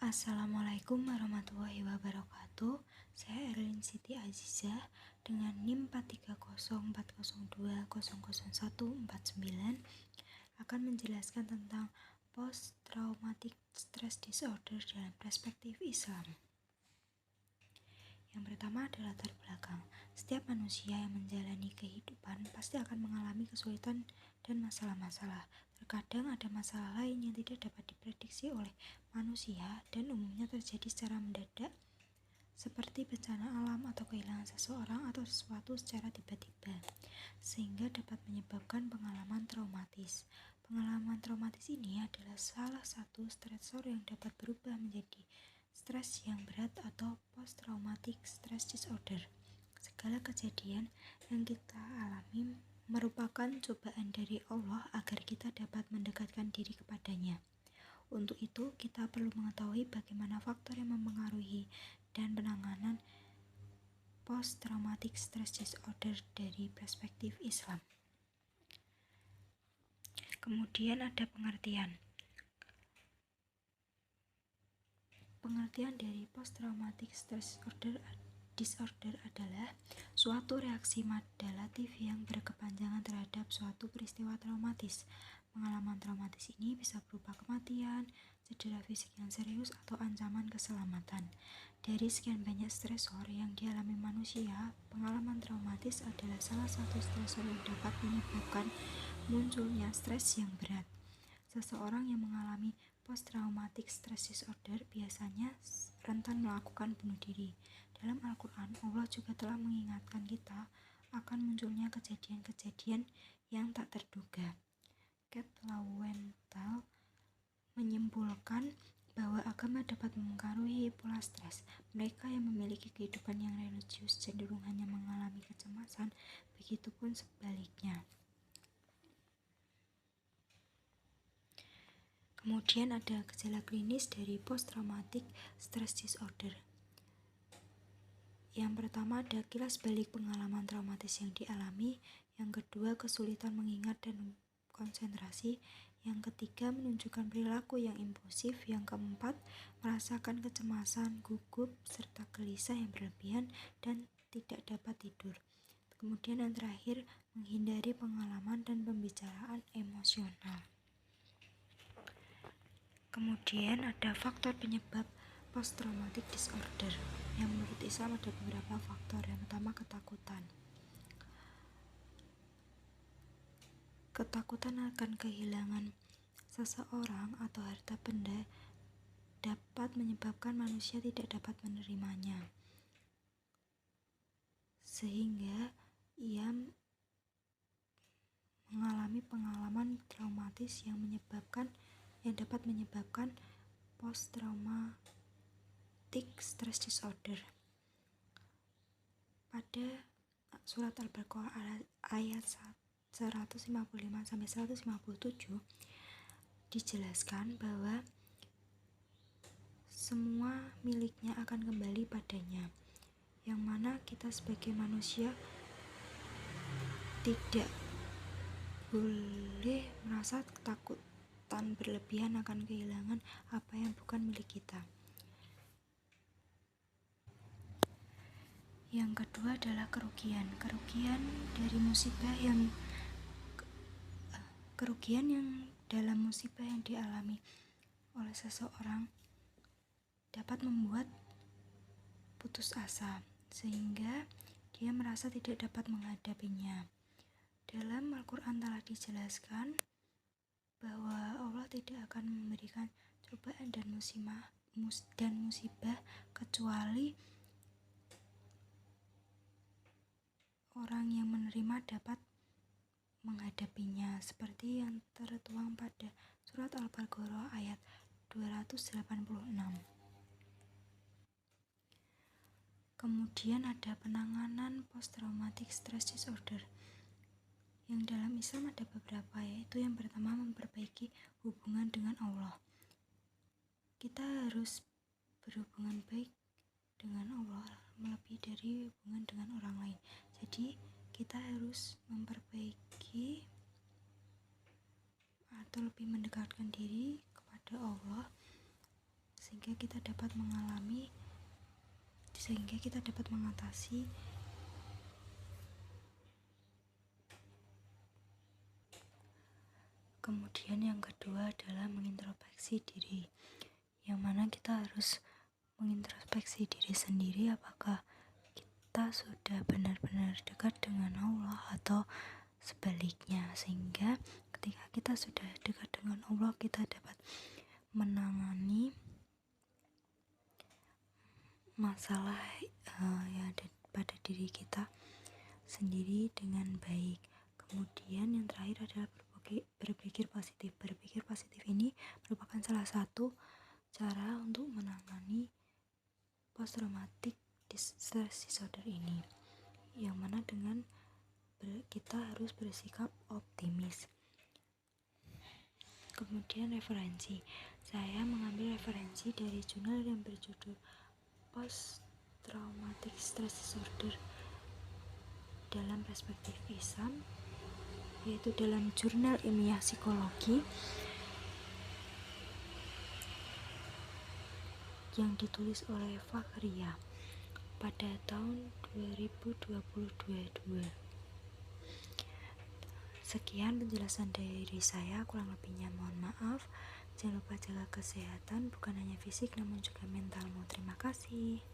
Assalamualaikum warahmatullahi wabarakatuh. Saya Erlin Siti Azizah dengan NIM 4304002000149 akan menjelaskan tentang Post Traumatic Stress Disorder dalam perspektif Islam. Yang pertama adalah latar belakang. Setiap manusia yang menjalani kehidupan pasti akan mengalami kesulitan dan masalah-masalah. Terkadang ada masalah lain yang tidak dapat diprediksi oleh manusia dan umumnya terjadi secara mendadak, seperti bencana alam atau kehilangan seseorang atau sesuatu secara tiba-tiba, sehingga dapat menyebabkan pengalaman traumatis. Pengalaman traumatis ini adalah salah satu stresor yang dapat berubah menjadi stres yang berat atau post-traumatic stress disorder. Segala kejadian yang kita alami merupakan cobaan dari Allah agar kita dapat mendekatkan diri kepadanya. Untuk itu, kita perlu mengetahui bagaimana faktor yang mempengaruhi dan penanganan post-traumatic stress disorder dari perspektif Islam. Kemudian ada pengertian. Pengertian dari post-traumatic stress disorder adalah suatu reaksi madalatif yang berkepanjangan terhadap suatu peristiwa traumatis. Pengalaman traumatis ini bisa berupa kematian, cedera fisik yang serius, atau ancaman keselamatan. Dari sekian banyak stresor yang dialami manusia, pengalaman traumatis adalah salah satu stresor yang dapat menyebabkan munculnya stres yang berat. Seseorang yang mengalami post-traumatic stress disorder biasanya rentan melakukan bunuh diri. Dalam Al-Quran, Allah juga telah mengingatkan kita akan munculnya kejadian-kejadian yang tak terduga. Kat Lowenthal menyimpulkan bahwa agama dapat mempengaruhi pola stres. Mereka yang memiliki kehidupan yang religius cenderung hanya mengalami kecemasan, begitupun sebaliknya. Kemudian ada gejala klinis dari post-traumatic stress disorder. Yang pertama ada kilas balik pengalaman traumatis yang dialami. Yang kedua, kesulitan mengingat dan konsentrasi. Yang ketiga, menunjukkan perilaku yang impulsif. Yang keempat, merasakan kecemasan, gugup, serta gelisah yang berlebihan dan tidak dapat tidur. Kemudian yang terakhir, menghindari pengalaman dan pembicaraan emosional. Kemudian ada faktor penyebab post-traumatic disorder. Yang menurut Islam ada beberapa faktor. Yang pertama, ketakutan. Ketakutan akan kehilangan seseorang atau harta benda dapat menyebabkan manusia tidak dapat menerimanya, sehingga ia mengalami pengalaman traumatis yang dapat menyebabkan post-traumatic stress disorder. Pada surat Al-Baqarah ayat 155-157 dijelaskan bahwa semua miliknya akan kembali padanya, yang mana kita sebagai manusia tidak boleh merasa ketakutan berlebihan akan kehilangan apa yang bukan milik kita. Yang kedua adalah kerugian dari musibah kerugian yang dalam musibah yang dialami oleh seseorang dapat membuat putus asa, sehingga dia merasa tidak dapat menghadapinya. Dalam Al-Quran telah dijelaskan bahwa Allah tidak akan memberikan cobaan dan musibah kecuali orang yang menerima dapat menghadapinya, seperti yang tertuang pada surat Al-Baqarah ayat 286. Kemudian ada penanganan post-traumatic stress disorder. Yang dalam Islam ada beberapa, yaitu yang pertama, memperbaiki hubungan dengan Allah. Kita harus berhubungan baik dengan Allah melebihi dari hubungan dengan orang lain. Jadi kita harus memperbaiki atau lebih mendekatkan diri kepada Allah, sehingga sehingga kita dapat mengatasi. Kemudian yang kedua adalah mengintrospeksi diri, yang mana kita harus mengintrospeksi diri sendiri, apakah kita sudah benar-benar dekat dengan Allah atau sebaliknya, sehingga ketika kita sudah dekat dengan Allah, kita dapat menangani masalah yang ada pada diri kita sendiri dengan baik. Kemudian yang terakhir adalah berpikir positif. Berpikir positif ini merupakan salah satu cara untuk menangani post traumatic stress disorder ini, yang mana dengan kita harus bersikap optimis. Kemudian referensi, saya mengambil referensi dari jurnal yang berjudul Post Traumatic Stress Disorder dalam perspektif Islam, yaitu dalam jurnal ilmiah psikologi yang ditulis oleh Fakhriya pada tahun 2022. Sekian penjelasan dari saya, kurang lebihnya mohon maaf. Jangan lupa jaga kesehatan, bukan hanya fisik namun juga mentalmu. Terima kasih.